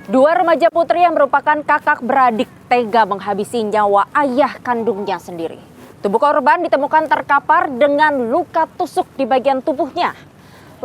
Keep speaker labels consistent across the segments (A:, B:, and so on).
A: Dua remaja putri yang merupakan kakak beradik tega menghabisi nyawa ayah kandungnya sendiri. Tubuh korban ditemukan terkapar dengan luka tusuk di bagian tubuhnya.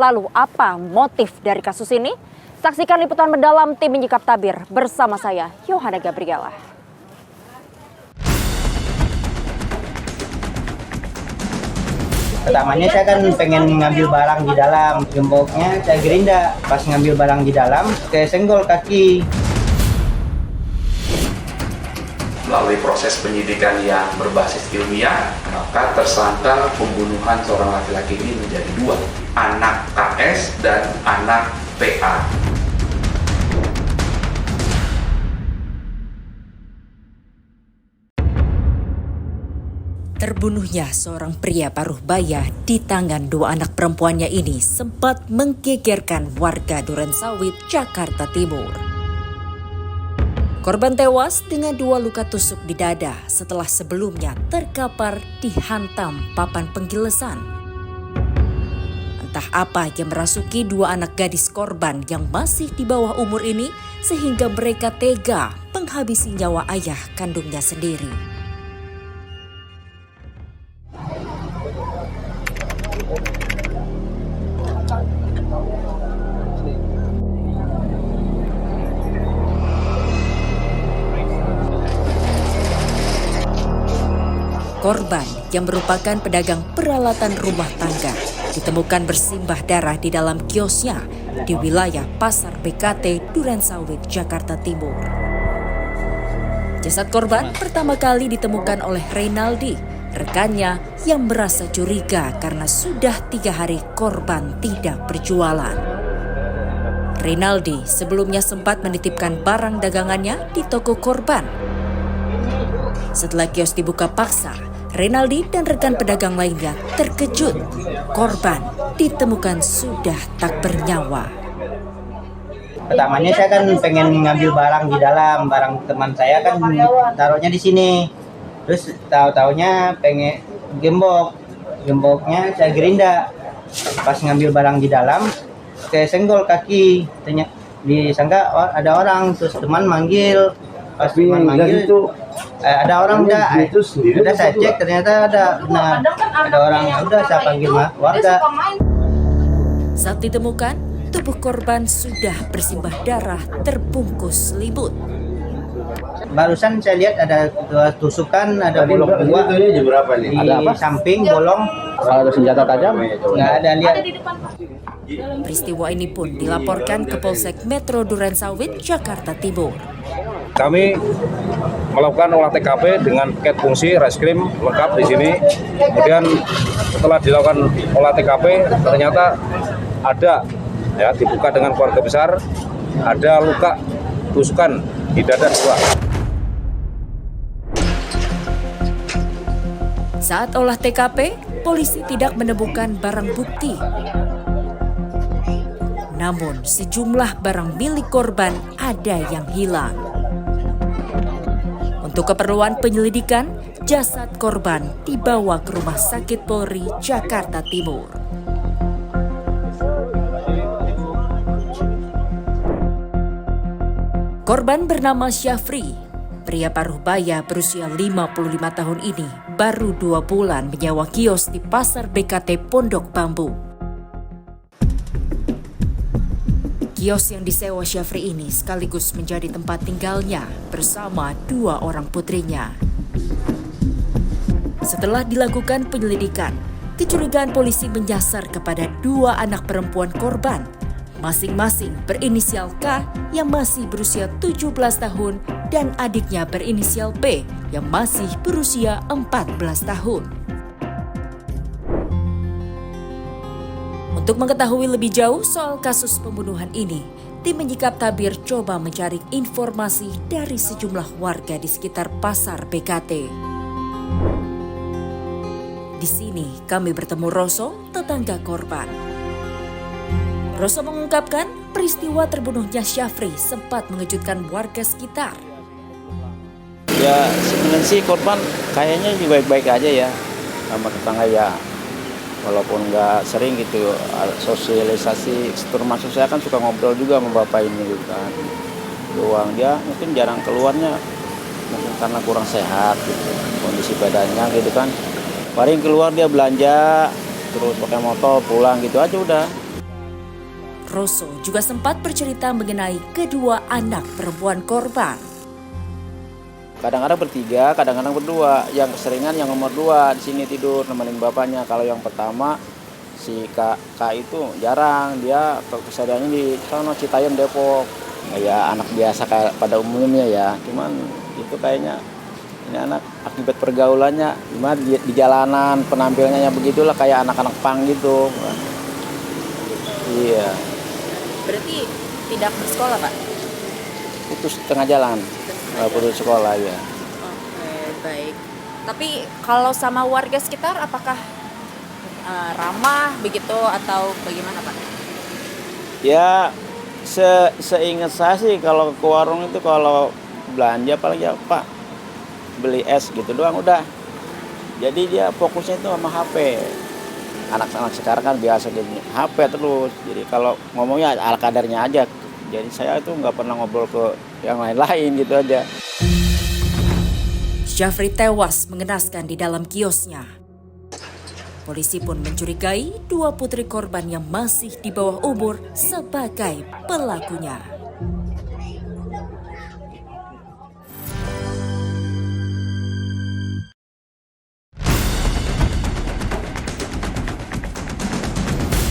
A: Lalu apa motif dari kasus ini? Saksikan liputan mendalam tim Menyikap Tabir bersama saya, Yohana Gabriela.
B: Pertamanya saya kan pengen ngambil barang di dalam, gemboknya saya gerinda. Pas ngambil barang di dalam, saya senggol kaki.
C: Melalui proses penyidikan yang berbasis ilmiah, maka tersangka pembunuhan seorang laki-laki ini menjadi dua, anak KS dan anak PA.
D: Terbunuhnya seorang pria paruh baya di tangan dua anak perempuannya ini sempat menggegerkan warga Durensawit, Jakarta Timur. Korban tewas dengan dua luka tusuk di dada setelah sebelumnya terkapar dihantam papan penggilesan. Entah apa yang merasuki dua anak gadis korban yang masih di bawah umur ini sehingga mereka tega menghabisi nyawa ayah kandungnya sendiri. Korban yang merupakan pedagang peralatan rumah tangga ditemukan bersimbah darah di dalam kiosnya di wilayah Pasar BKT Durensawit, Jakarta Timur. Jasad korban pertama kali ditemukan oleh Reynaldi, rekannya yang merasa curiga karena sudah 3 hari korban tidak berjualan. Reynaldi sebelumnya sempat menitipkan barang dagangannya di toko korban. Setelah kios dibuka paksa, Reynaldi dan rekan pedagang lainnya terkejut. Korban ditemukan sudah tak bernyawa.
B: Pertamanya saya kan pengen ngambil barang di dalam, barang teman saya kan taruhnya di sini. Terus tahu-taunya pengen gemboknya saya gerinda. Pas ngambil barang di dalam, saya senggol kaki. Disangka ada orang, terus teman manggil. Pas teman manggil ada orang, udah saya cek ternyata ada orang, udah saya panggil warga.
D: Saat ditemukan, tubuh korban sudah bersimbah darah terbungkus selimut.
B: Barusan saya lihat ada tusukan, ada bolong dua di samping bolong.
E: Kalau ada senjata tajam?
B: Nggak ada lihat.
D: Peristiwa ini pun dilaporkan ke Polsek Metro Durensawit, Jakarta Timur.
E: Kami melakukan olah TKP dengan paket fungsi reskrim lengkap di sini. Kemudian setelah dilakukan olah TKP ternyata ada dibuka dengan keluarga besar, ada luka tusukan di dada 2.
D: Saat olah TKP, polisi tidak menemukan barang bukti. Namun sejumlah barang milik korban ada yang hilang. Untuk keperluan penyelidikan, jasad korban dibawa ke Rumah Sakit Polri, Jakarta Timur. Korban bernama Syafri, pria paruh baya berusia 55 tahun ini, baru 2 bulan menyewa kios di Pasar BKT Pondok Bambu. Kios yang disewa Syafri ini sekaligus menjadi tempat tinggalnya bersama 2 orang putrinya. Setelah dilakukan penyelidikan, kecurigaan polisi menyasar kepada 2 anak perempuan korban, masing-masing berinisial K yang masih berusia 17 tahun dan adiknya berinisial P yang masih berusia 14 tahun. Untuk mengetahui lebih jauh soal kasus pembunuhan ini, tim Menyikap Tabir coba mencari informasi dari sejumlah warga di sekitar Pasar BKT. Di sini kami bertemu Roso, tetangga korban. Roso mengungkapkan peristiwa terbunuhnya Syafri sempat mengejutkan warga sekitar.
F: Ya sebenarnya sih korban kayaknya juga baik-baik aja ya sama tetangga ya. Walaupun nggak sering gitu sosialisasi, termasuk saya kan suka ngobrol juga sama bapak ini gitu kan. doang. Dia mungkin jarang keluarnya, mungkin karena kurang sehat gitu, kondisi badannya gitu kan. Paling keluar dia belanja, terus pakai motor pulang gitu aja udah.
D: Roso juga sempat bercerita mengenai kedua anak perempuan korban.
F: Kadang-kadang bertiga, kadang-kadang berdua. Yang keseringan yang nomor 2 di sini tidur nemenin bapaknya. Kalau yang pertama si Kak itu jarang, dia kesadarannya di sana Citayam Depok. Kayak anak biasa kayak pada umumnya ya. Cuman itu kayaknya ini anak akibat pergaulannya, gimana di jalanan penampilannya begitulah kayak anak-anak pang gitu. Iya.
A: Berarti tidak bersekolah, Pak?
F: Putus tengah jalan, putus sekolah ya.
A: Oke, baik. Tapi kalau sama warga sekitar apakah ramah begitu atau bagaimana, Pak?
F: Ya, seingat saya sih kalau ke warung itu kalau belanja apalagi ya Pak beli es gitu doang udah. Jadi dia fokusnya itu sama HP. Anak-anak sekarang kan biasa gini, HP terus. Jadi kalau ngomongnya ala kadarnya aja. Jadi saya itu nggak pernah ngobrol ke yang lain-lain gitu aja.
D: Syafri tewas mengenaskan di dalam kiosnya. Polisi pun mencurigai 2 putri korban yang masih di bawah umur sebagai pelakunya.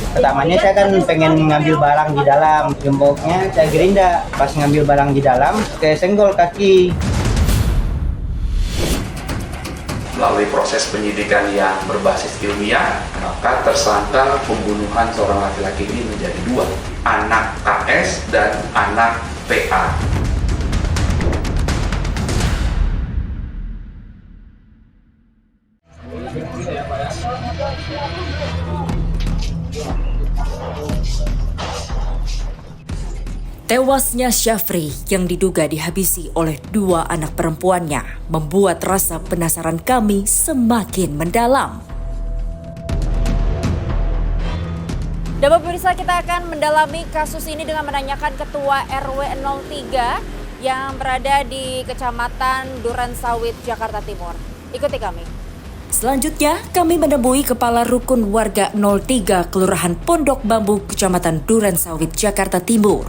B: Pertamanya saya kan pengen ngambil barang di dalam, gemboknya saya gerinda. Pas ngambil barang di dalam, saya senggol kaki.
C: Melalui proses penyidikan yang berbasis ilmiah, maka tersangka pembunuhan seorang laki-laki ini menjadi 2, anak KS dan anak PA.
D: Tewasnya Syafri yang diduga dihabisi oleh 2 anak perempuannya membuat rasa penasaran kami semakin mendalam.
A: Dan pemirsa, kita akan mendalami kasus ini dengan menanyakan Ketua RW 03 yang berada di Kecamatan Durensawit, Jakarta Timur. Ikuti kami.
D: Selanjutnya, kami menemui Kepala Rukun Warga 03 Kelurahan Pondok Bambu, Kecamatan Durensawit, Jakarta Timur.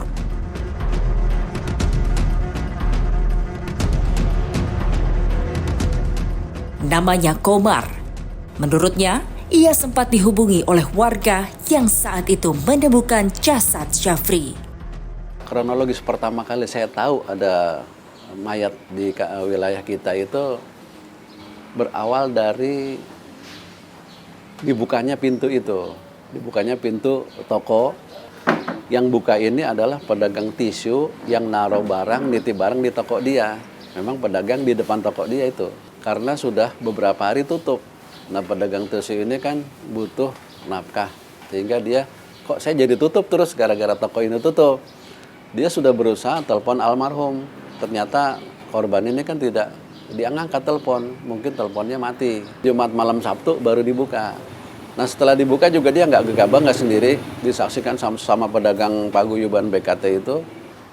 D: Namanya Komar. Menurutnya, ia sempat dihubungi oleh warga yang saat itu menemukan jasad Syafri.
G: Kronologis pertama kali saya tahu ada mayat di wilayah kita itu berawal dari dibukanya pintu itu. Dibukanya pintu toko. Yang buka ini adalah pedagang tisu yang naruh barang, nitip barang di toko dia. Memang pedagang di depan toko dia itu. Karena sudah beberapa hari tutup. Nah, pedagang tisu ini kan butuh nafkah. Sehingga dia, kok saya jadi tutup terus gara-gara toko ini tutup. Dia sudah berusaha telepon almarhum. Ternyata korban ini kan tidak diangkat telepon. Mungkin teleponnya mati. Jumat malam Sabtu baru dibuka. Nah, setelah dibuka juga dia nggak gegabah, nggak sendiri. Disaksikan sama pedagang paguyuban BKT itu.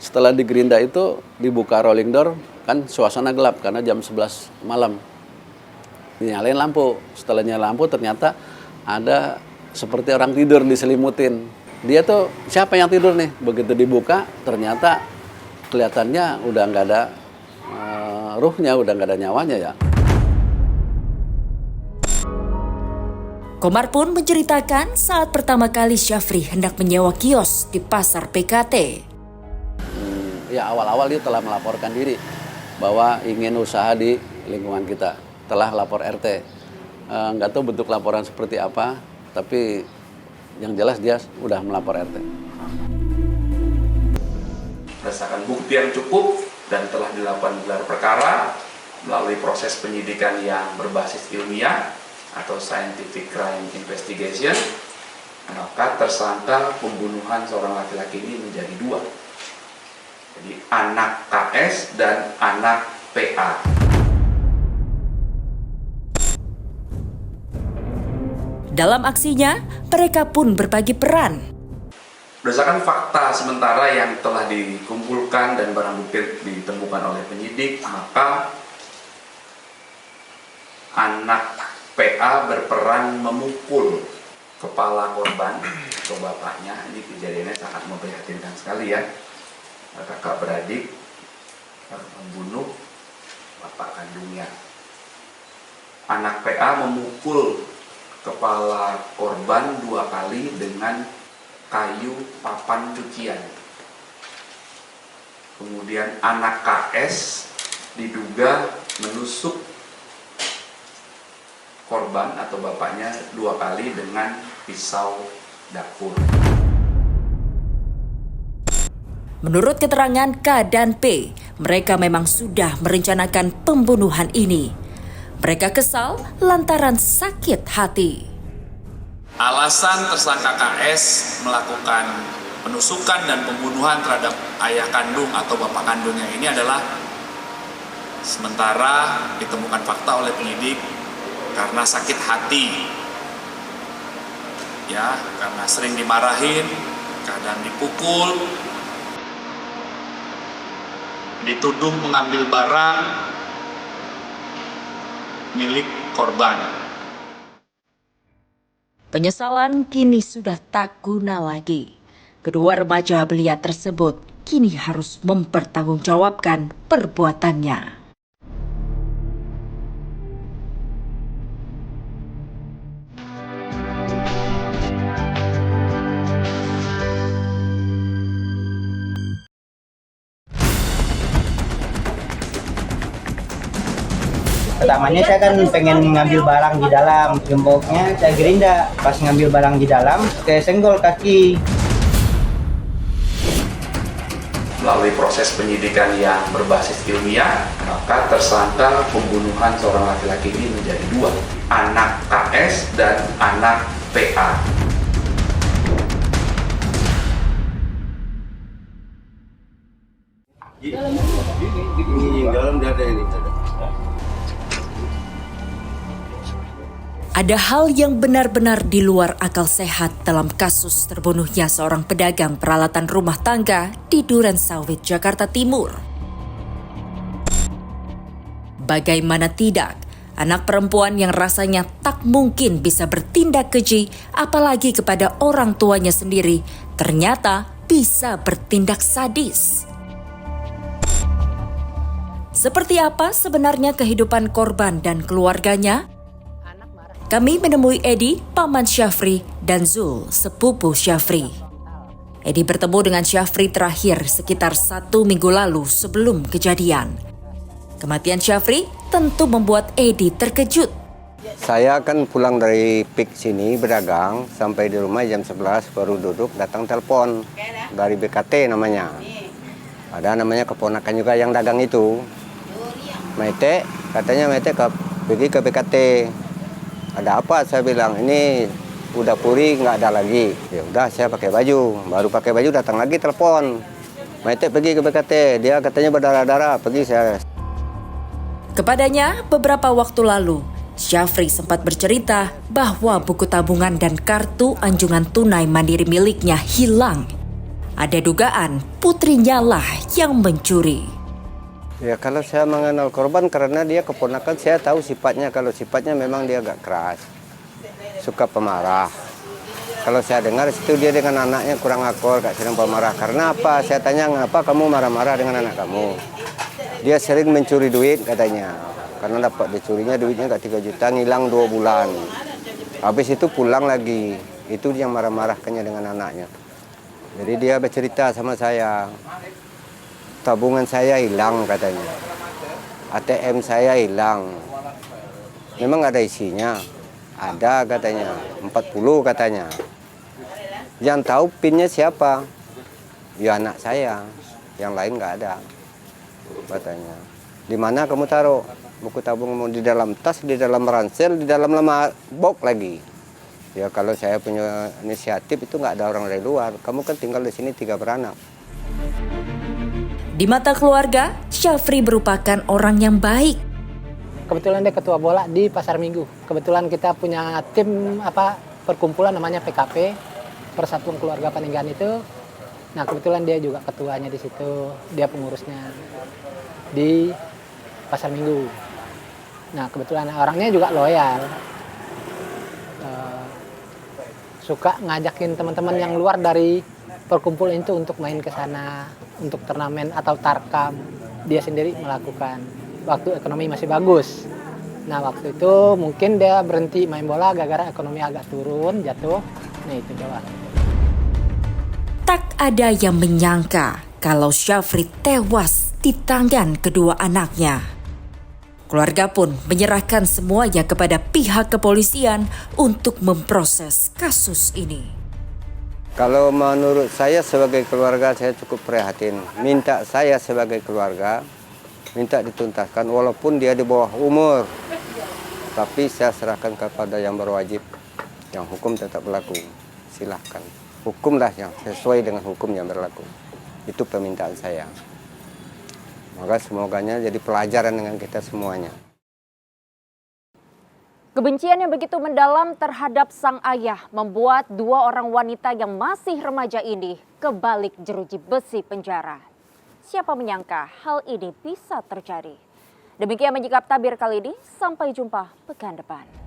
G: Setelah digerinda itu, dibuka rolling door. Kan suasana gelap karena jam 11 malam. Dinyalain lampu. Setelah nyala lampu ternyata ada seperti orang tidur diselimutin. Dia tuh siapa yang tidur nih? Begitu dibuka ternyata kelihatannya udah nggak ada ruhnya, udah nggak ada nyawanya ya.
D: Komar pun menceritakan saat pertama kali Syafri hendak menyewa kios di pasar PKT.
G: Ya awal-awal dia telah melaporkan diri bahwa ingin usaha di lingkungan kita, telah lapor RT. Nggak tahu bentuk laporan seperti apa, tapi yang jelas dia udah melapor RT.
C: Berdasarkan bukti yang cukup dan telah dilakukan gelar perkara melalui proses penyidikan yang berbasis ilmiah atau scientific crime investigation, maka tersangka pembunuhan seorang laki-laki ini menjadi 2. Jadi anak KS dan anak PA.
D: Dalam aksinya, mereka pun berbagi peran.
C: Berdasarkan fakta sementara yang telah dikumpulkan dan barang bukti ditemukan oleh penyidik, maka anak PA berperan memukul kepala korban atau bapaknya. Ini kejadiannya sangat memprihatinkan sekali ya. Kakak beradik membunuh bapak kandungnya. Anak PA memukul kepala korban 2 kali dengan kayu papan cucian. Kemudian anak KS diduga menusuk korban atau bapaknya 2 kali dengan pisau dapur.
D: Menurut keterangan K dan P, mereka memang sudah merencanakan pembunuhan ini. Mereka kesal lantaran sakit hati.
C: Alasan tersangka KS melakukan penusukan dan pembunuhan terhadap ayah kandung atau bapak kandungnya ini adalah sementara ditemukan fakta oleh penyidik karena sakit hati. Ya, karena sering dimarahin, kadang dipukul, dituduh mengambil barang milik korban.
D: Penyesalan kini sudah tak guna lagi. Kedua remaja belia tersebut kini harus mempertanggungjawabkan perbuatannya.
B: Pertamanya saya kan pengen ngambil barang di dalam, gemboknya saya gerinda. Pas ngambil barang di dalam, saya senggol kaki.
C: Melalui proses penyidikan yang berbasis ilmiah, maka tersangka pembunuhan seorang laki-laki ini menjadi 2, anak KS dan anak PA.
D: Ada hal yang benar-benar di luar akal sehat dalam kasus terbunuhnya seorang pedagang peralatan rumah tangga di Duren Sawit, Jakarta Timur. Bagaimana tidak, anak perempuan yang rasanya tak mungkin bisa bertindak keji, apalagi kepada orang tuanya sendiri, ternyata bisa bertindak sadis. Seperti apa sebenarnya kehidupan korban dan keluarganya? Kami menemui Edi, paman Syafri, dan Zul, sepupu Syafri. Edi bertemu dengan Syafri terakhir sekitar 1 minggu lalu sebelum kejadian. Kematian Syafri tentu membuat Edi terkejut.
H: Saya kan pulang dari PIK sini berdagang, sampai di rumah jam 11 baru duduk, datang telepon dari BKT namanya. Ada namanya keponakan juga yang dagang itu. Mete, katanya Mete pergi ke BKT. Ada apa? Saya bilang, ini udah puri nggak ada lagi. Ya udah, saya pakai baju. Baru pakai baju datang lagi telepon. Mete pergi ke BKT, dia katanya berdarah-darah, pergi saya.
D: Kepadanya beberapa waktu lalu, Syafri sempat bercerita bahwa buku tabungan dan kartu anjungan tunai mandiri miliknya hilang. Ada dugaan putrinya lah yang mencuri.
H: Ya kalau saya mengenal korban karena dia keponakan, saya tahu sifatnya. Kalau sifatnya memang dia agak keras, suka pemarah. Kalau saya dengar situ dia dengan anaknya kurang akur, gak sering pemarah. Karena apa? Saya tanya, ngapa kamu marah-marah dengan anak kamu? Dia sering mencuri duit katanya. Karena dapat dicurinya duitnya gak 3 juta, ngilang 2 bulan. Habis itu pulang lagi. Itu yang marah-marahkannya dengan anaknya. Jadi dia bercerita sama saya. Tabungan saya hilang katanya. ATM saya hilang. Memang ada isinya. Ada katanya. 40 katanya. Yang tahu pinnya siapa? Ya anak saya. Yang lain nggak ada. Katanya. Di mana kamu taruh? Buku tabungmu di dalam tas, di dalam ransel, di dalam lemari box lagi. Ya kalau saya punya inisiatif itu nggak ada orang dari luar. Kamu kan tinggal di sini 3 beranak.
D: Di mata keluarga, Syafri merupakan orang yang baik.
I: Kebetulan dia ketua bola di Pasar Minggu. Kebetulan kita punya tim perkumpulan namanya PKP, Persatuan Keluarga Paninggan itu. Nah kebetulan dia juga ketuanya di situ, dia pengurusnya di Pasar Minggu. Nah kebetulan orangnya juga loyal, suka ngajakin teman-teman yang luar dari perkumpulan itu untuk main ke sana, untuk turnamen atau tarkam. Dia sendiri melakukan waktu ekonomi masih bagus. Nah waktu itu mungkin dia berhenti main bola gara-gara ekonomi agak turun, jatuh. Nah itu doang.
D: Tak ada yang menyangka kalau Syafri tewas di tangan kedua anaknya. Keluarga pun menyerahkan semuanya kepada pihak kepolisian untuk memproses kasus ini.
H: Kalau menurut saya sebagai keluarga saya cukup prihatin. Minta saya sebagai keluarga, minta dituntaskan walaupun dia di bawah umur. Tapi saya serahkan kepada yang berwajib. Yang hukum tetap berlaku. Silahkan. Hukumlah yang sesuai dengan hukum yang berlaku. Itu permintaan saya. Maka semoganya jadi pelajaran dengan kita semuanya.
A: Kebencian yang begitu mendalam terhadap sang ayah membuat dua orang wanita yang masih remaja ini kebalik jeruji besi penjara. Siapa menyangka hal ini bisa terjadi? Demikian menyikap tabir kali ini, sampai jumpa pekan depan.